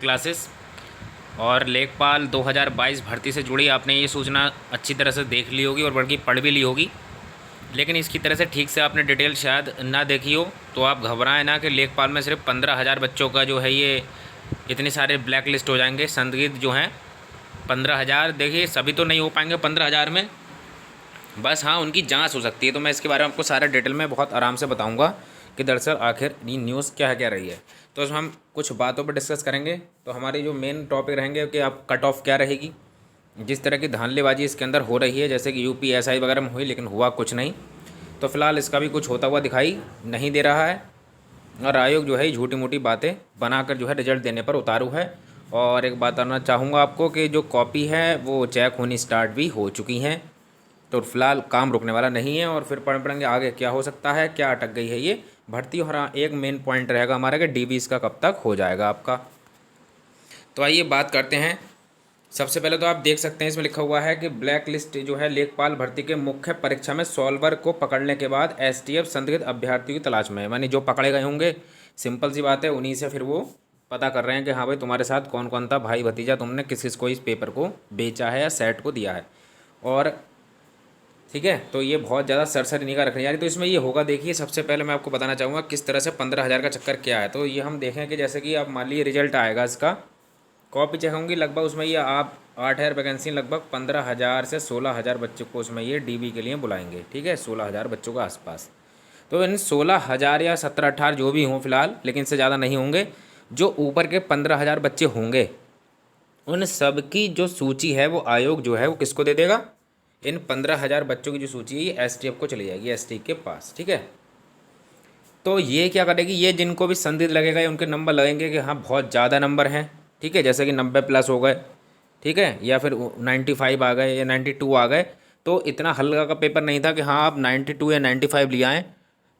Classes और लेखपाल 2022 भर्ती से जुड़ी आपने ये सूचना अच्छी तरह से देख ली होगी और बल्कि पढ़ भी ली होगी, लेकिन इसकी तरह से ठीक से आपने डिटेल शायद ना देखी हो। तो आप घबराएं ना कि लेखपाल में सिर्फ 15,000 बच्चों का जो है ये इतने सारे ब्लैक लिस्ट हो जाएंगे। संदिग्ध जो हैं 15,000, देखिए सभी तो नहीं हो पाएंगे 15,000 में, बस हाँ उनकी जांच हो सकती है। तो मैं इसके बारे में आपको सारा डिटेल में बहुत आराम से बताऊंगा कि दरअसल आखिर ये न्यूज़ क्या रही है। तो इसमें हम कुछ बातों पर डिस्कस करेंगे। तो हमारी जो मेन टॉपिक रहेंगे कि आप कट ऑफ क्या रहेगी, जिस तरह की धांधलीबाजी इसके अंदर हो रही है, जैसे कि UPSI वगैरह में हुई लेकिन हुआ कुछ नहीं, तो फिलहाल इसका भी कुछ होता हुआ दिखाई नहीं दे रहा है। और आयोग जो है झूठी मूठी बातें बनाकर जो है रिजल्ट देने पर उतारू है। और एक बात बताना चाहूँगा आपको कि जो कॉपी है वो चेक होनी स्टार्ट भी हो चुकी हैं। तो फिलहाल काम रुकने वाला नहीं है और फिर पढ़ेंगे आगे क्या हो सकता है, क्या अटक गई है ये भर्ती। और हाँ, एक मेन पॉइंट रहेगा हमारा कि DB इसका कब तक हो जाएगा आपका। तो आइए बात करते हैं। सबसे पहले तो आप देख सकते हैं इसमें लिखा हुआ है कि ब्लैक लिस्ट जो है लेखपाल भर्ती के मुख्य परीक्षा में सॉल्वर को पकड़ने के बाद STF संदिग्ध अभ्यर्थियों की तलाश में है। यानी जो पकड़े गए होंगे, सिंपल सी बात है, उन्हीं से फिर वो पता कर रहे हैं कि हाँ भाई तुम्हारे साथ कौन कौन था, भाई भतीजा, तुमने किस किस को इस पेपर को बेचा है या सेट को दिया है। और ठीक है, तो ये बहुत ज़्यादा सरसरी निगाह रखनी यानी। तो इसमें ये होगा, देखिए सबसे पहले मैं आपको बताना चाहूँगा किस तरह से 15,000 का चक्कर क्या है। तो ये हम देखें कि जैसे कि आप मान लीजिए रिजल्ट आएगा इसका, कॉपी चेक होंगी लगभग, उसमें ये आप 8,000 वैकेंसी, लगभग 15,000 से 16,000 बच्चों को उसमें ये DB के लिए बुलाएंगे। ठीक है, 16,000 बच्चों के आसपास। तो इन 16,000 या 17-18 जो भी हों फिलहाल, लेकिन इससे ज़्यादा नहीं होंगे, जो ऊपर के 15,000 बच्चे होंगे उन सब की जो सूची है वो आयोग जो है वो किसको दे देगा। इन 15,000 बच्चों की जो सूची है ये STF को चली जाएगी, ST के पास। ठीक है, तो ये क्या करेगी, ये जिनको भी संदिग्ध लगेगा या उनके नंबर लगेंगे कि हाँ बहुत ज़्यादा नंबर हैं, ठीक है, जैसे कि 90+ हो गए, ठीक है, या फिर 95 आ गए या 92 आ गए, तो इतना हल्का का पेपर नहीं था कि हाँ आप 92 या 95 ले आएँ।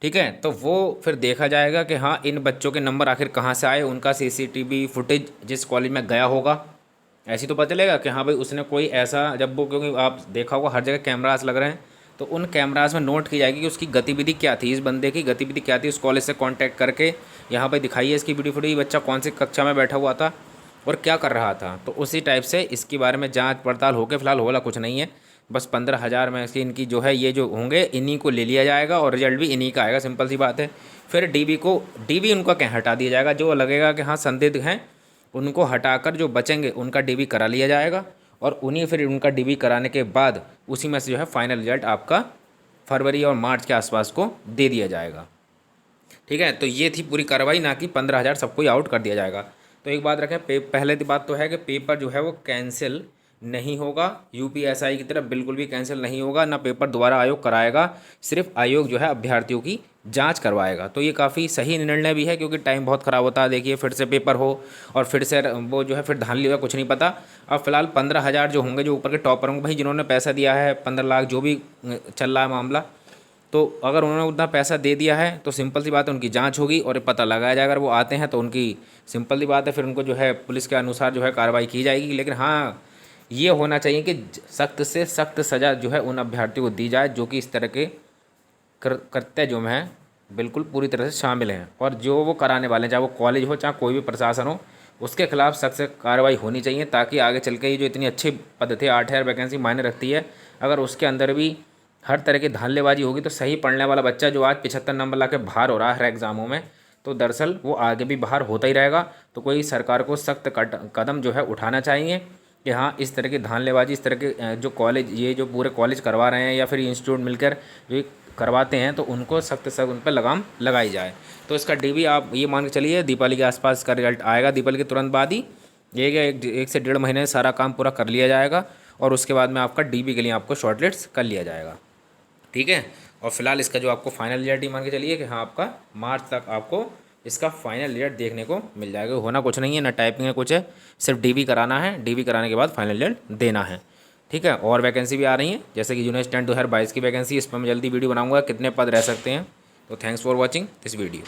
ठीक है, तो वो फिर देखा जाएगा कि हाँ इन बच्चों के नंबर आखिर कहाँ से आए, उनका CCTV फुटेज जिस कॉलेज में गया होगा, ऐसी तो पता चलेगा कि हाँ भाई उसने कोई ऐसा, जब वो, क्योंकि आप देखा होगा हर जगह कैमरास लग रहे हैं, तो उन कैमरास में नोट की जाएगी कि उसकी गतिविधि क्या थी, इस बंदे की गतिविधि क्या थी, उस कॉलेज से कांटेक्ट करके यहाँ पे दिखाइए इसकी वीडियो फुटेज, बच्चा कौन सी कक्षा में बैठा हुआ था और क्या कर रहा था। तो उसी टाइप से इसके बारे में जांच पड़ताल होकर फिलहाल होला कुछ नहीं है, बस 15,000 में इसकी इनकी जो है ये जो होंगे इन्हीं को ले लिया जाएगा और रिजल्ट भी इन्हीं का आएगा, सिंपल सी बात है। फिर DB उनका क्या हटा दिया जाएगा, जो लगेगा कि हाँ संदिग्ध हैं उनको हटाकर जो बचेंगे उनका DB करा लिया जाएगा और उन्हीं फिर उनका DB कराने के बाद उसी में से जो है फाइनल रिजल्ट आपका फरवरी और मार्च के आसपास को दे दिया जाएगा। ठीक है, तो ये थी पूरी कार्रवाई, ना कि 15,000 सबको ही आउट कर दिया जाएगा। तो एक बात रखें, पहले की बात तो है कि पेपर जो है वो कैंसिल नहीं होगा, UPSI की तरफ बिल्कुल भी कैंसिल नहीं होगा, ना पेपर दोबारा आयोग कराएगा, सिर्फ आयोग जो है अभ्यर्थियों की जांच करवाएगा। तो ये काफ़ी सही निर्णय भी है, क्योंकि टाइम बहुत ख़राब होता है। देखिए फिर से पेपर हो और फिर से वो जो है फिर धांधली होगा, कुछ नहीं पता। अब फिलहाल 15,000 जो होंगे, जो ऊपर के टॉपर होंगे भाई, जिन्होंने पैसा दिया है 15 लाख, जो भी चल रहा है मामला, तो अगर उन्होंने उतना पैसा दे दिया है तो सिंपल सी बात है उनकी जांच होगी और पता लगाया जाएगा। अगर वो आते हैं तो उनकी सिंपल सी बात है फिर उनको जो है पुलिस के अनुसार जो है कार्रवाई की जाएगी। लेकिन हाँ ये होना चाहिए कि सख्त से सख्त सज़ा जो है उन अभ्यर्थियों को दी जाए जो कि इस तरह के कृत्य जो हैं बिल्कुल पूरी तरह से शामिल हैं, और जो वो कराने वाले हैं, चाहे वो कॉलेज हो चाहे कोई भी प्रशासन हो, उसके खिलाफ सख्त से कार्रवाई होनी चाहिए, ताकि आगे चल के ये जो इतनी अच्छी पद थे, 8,000 वैकेंसी मायने रखती है, अगर उसके अंदर भी हर तरह की धांधलेबाजी होगी तो सही पढ़ने वाला बच्चा जो आज 75 नंबर ला के बाहर हो रहा है हर एग्ज़ामों में, तो दरअसल वो आगे भी बाहर होता ही रहेगा। तो कोई सरकार को सख्त कदम जो है उठाना चाहिए कि हाँ इस तरह की धांधलेबाजी, इस तरह के जो कॉलेज, ये जो पूरे कॉलेज करवा रहे हैं या फिर इंस्टीट्यूट मिलकर जो करवाते हैं, तो उनको सख्त सख्त उन पर लगाम लगाई जाए। तो इसका DB आप ये मान के चलिए दीपावली के आसपास का रिजल्ट आएगा, दीपावली के तुरंत बाद ही, एक से 1.5 महीने सारा काम पूरा कर लिया जाएगा और उसके बाद में आपका DB के लिए आपको शॉर्टलिस्ट कर लिया जाएगा। ठीक है, और फिलहाल इसका जो आपको फाइनल रिजल्ट ही मान के चलिए कि हाँ आपका मार्च तक आपको इसका फाइनल रिजल्ट देखने को मिल जाएगा। होना कुछ नहीं है, ना टाइपिंग है कुछ है, सिर्फ DB कराना है, DB कराने के बाद फाइनल रिजल्ट देना है। ठीक है, और वैकेंसी भी आ रही हैं, जैसे कि जूनियर स्टूडेंट 2022 की वैकेंसी, इस पर मैं जल्दी वीडियो बनाऊंगा कितने पद रह सकते हैं। तो thanks for watching this video.